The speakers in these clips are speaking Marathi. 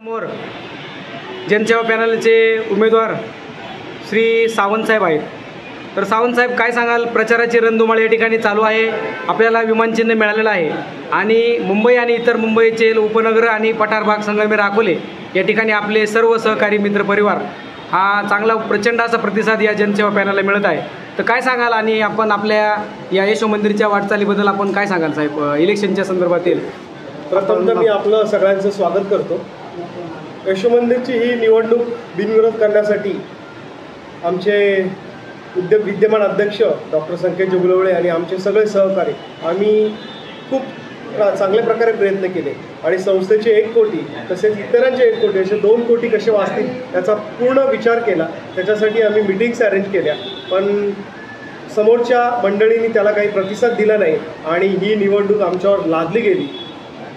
समोर जनसेवा पॅनलचे उमेदवार श्री सावंत साहेब आहेत। तर सावंत साहेब, काय सांगाल? प्रचाराची रणधुमाळी या ठिकाणी चालू आहे। आपल्याला विमानचिन्ह मिळालेलं आहे आणि मुंबई आणि इतर मुंबईचे उपनगर आणि पठार भाग संगमेर अकोले या ठिकाणी आपले सर्व सहकारी मित्र परिवार हा चांगला प्रचंड असा प्रतिसाद या जनसेवा पॅनलला मिळत आहे। तर काय सांगाल आणि आपण आपल्या या यशो मंदिरच्या वाटचालीबद्दल आपण काय सांगाल साहेब इलेक्शनच्या संदर्भातील? प्रथमतः मी आपलं सगळ्यांचं स्वागत करतो। यशो मंदिरची ही निवडणूक बिनविरोध करण्यासाठी आमचे विद्यमान अध्यक्ष डॉक्टर संकेत जुगलवळे आणि आमचे सगळे सहकारी आम्ही खूप चांगल्या प्रकारे प्रयत्न केले आणि संस्थेचे 1 कोटी तसेच इतरांचे 1 कोटी असे 2 कोटी कसे वाचतील याचा पूर्ण विचार केला। त्याच्यासाठी आम्ही मीटिंग्स अरेंज केल्या, पण समोरच्या मंडळींनी त्याला काही प्रतिसाद दिला नाही आणि ही निवडणूक आमच्यावर लादली गेली।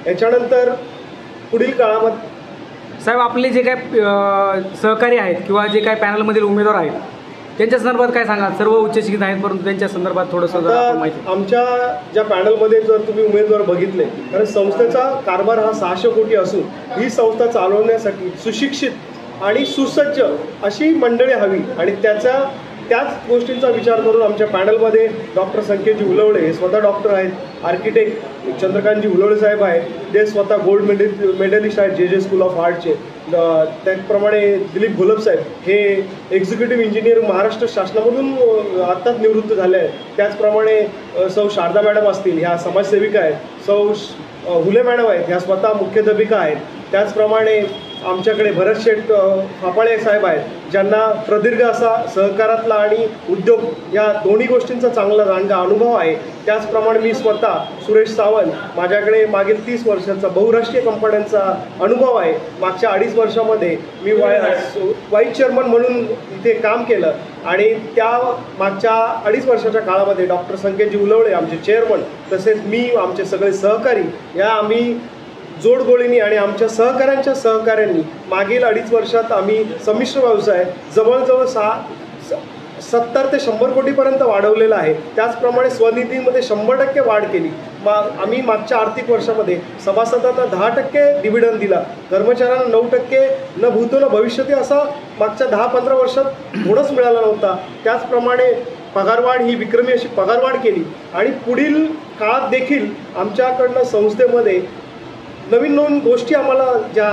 याच्यानंतर पुढील काळामध्ये साहेब आपले जे काय सहकारी आहेत किंवा जे काय पॅनलमधील उमेदवार आहेत त्यांच्या संदर्भात काय सांगाल? सर्व उच्च शिक्षित आहेत, परंतु त्यांच्या संदर्भात थोडंसं माहिती। आमच्या ज्या पॅनलमध्ये जर तुम्ही उमेदवार बघितले तर संस्थेचा कारभार हा 600 कोटी असून ही संस्था चालवण्यासाठी सुशिक्षित आणि सुसज्ज अशी मंडळी हवी आणि त्याच गोष्टींचा विचार करून आमच्या पॅनलमध्ये डॉक्टर संकेतजी उलवळे हे स्वतः डॉक्टर आहेत, आर्किटेक्ट चंद्रकांतजी उलवळे साहेब आहेत, ते स्वतः गोल्ड मेडलिस्ट आहेत जे स्कूल ऑफ आर्टचे। त्याचप्रमाणे दिलीप घोलप साहेब हे एक्झिक्युटिव्ह इंजिनियर महाराष्ट्र शासनामधून आत्ताच निवृत्त झाले आहेत। त्याचप्रमाणे सौ शारदा मॅडम असतील, ह्या समाजसेविका आहेत, सौ हुले मॅडम आहेत, ह्या स्वतः मुख्याध्यापिका आहेत। त्याचप्रमाणे आमच्याकडे भरत शेठ फापाळे साहेब आहेत, ज्यांना प्रदीर्घ असा सहकारातला आणि उद्योग या दोन्ही गोष्टींचा चांगला जाणगा अनुभव आहे। त्याचप्रमाणे मी स्वतः सुरेश सावंत, माझ्याकडे मागील 30 वर्षांचा बहुराष्ट्रीय कंपन्यांचा अनुभव आहे। मागच्या 2.5 वर्षामध्ये मी वाईस चेअरमन म्हणून इथे काम केलं आणि त्या मागच्या 2.5 वर्षाच्या काळामध्ये डॉक्टर संकेतजी उलवळे आमचे चेअरमन तसेच मी आमचे सगळे सहकारी या आम्ही जोडगोळींनी आणि आमच्या सहकाऱ्यांच्या सहकाऱ्यांनी मागील 2.5 वर्षात आम्ही संमिश्र व्यवसाय जवळजवळ 70 ते 100 कोटीपर्यंत वाढवलेला आहे। त्याचप्रमाणे स्वनिधीमध्ये 100% वाढ केली। आम्ही मागच्या आर्थिक वर्षामध्ये सभासदांना 10% डिव्हिडंड दिला, कर्मचाऱ्यांना 9%, न भूतो न भविष्यती असा मागच्या 10-15 वर्षात थोडंच मिळाला नव्हता। त्याचप्रमाणे पगारवाढ ही विक्रमी अशी पगारवाढ केली आणि पुढील काळात देखील आमच्याकडनं संस्थेमध्ये नवीन गोष्टी आम्हाला ज्या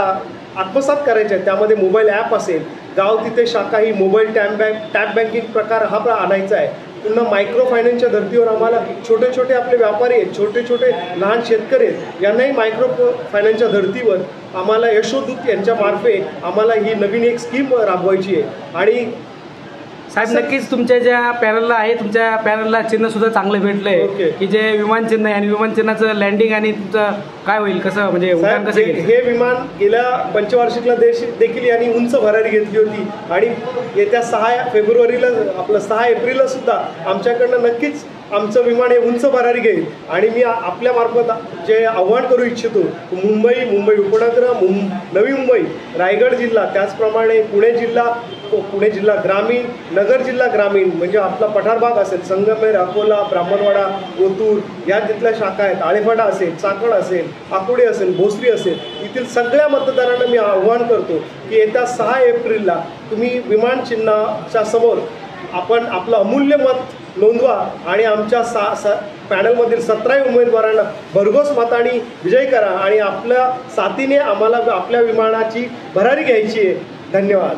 आत्मसात करायच्या आहेत, त्यामध्ये मोबाईल ॲप असेल, गाव तिथे शाखा ही मोबाईल टॅप बँकिंग प्रकार हा आणायचा आहे। पुन्हा मायक्रो फायनान्सच्या धर्तीवर आम्हाला छोटे आपले व्यापारी आहेत, छोटे लहान शेतकरी आहेत, यांनाही मायक्रो फायनान्सच्या धर्तीवर आम्हाला यशोदूत यांच्यामार्फे आम्हाला ही नवीन एक स्कीम राबवायची आहे। आणि साहेब नक्कीच तुमच्या ज्या पॅनलला आहे, तुमच्या पॅनलला चिन्ह सुद्धा चांगलं भेटलं आहे की जे विमान चिन्ह आहे आणि विमान चिन्हाचं लँडिंग आणि तुमचं काय होईल, कसं म्हणजे उड्डाण कसं केलं? हे विमान गेल्या पंचवार्षिकला देखील यांनी उंच भरारी घेतली होती आणि येत्या 6 फेब्रुवारीला आपलं 6 एप्रिलला सुद्धा आमच्याकडनं नक्कीच आमचं विमान हे उंच भरारी घेईल। आणि मी आपल्या मार्फत जे आव्हान करू इच्छितो, मुंबई उपनगर, नवी मुंबई, रायगड जिल्हा, त्याचप्रमाणे पुणे जिल्हा ग्रामीण, नगर जिल्हा ग्रामीण म्हणजे आपला पठार भाग असेल, संगमेर, अकोला, ब्राह्मणवाडा, ओतूर या तिथल्या शाखा आहेत, आळेफाटा असेल, चाकण असेल, आकुडे असेल, भोसरी असेल, येथील सगळ्या मतदारांना मी आव्हान करतो की येत्या 6 एप्रिलला तुम्ही विमान चिन्हाच्या समोर आपण आपलं अमूल्य मत नोंदवा आणि आमच्या पॅनलमधील 17 उमेदवारांना भरघोस मताने विजयी करा आणि आपल्या साथीने आम्हाला आपल्या विमानाची भरारी घ्यायची आहे। धन्यवाद।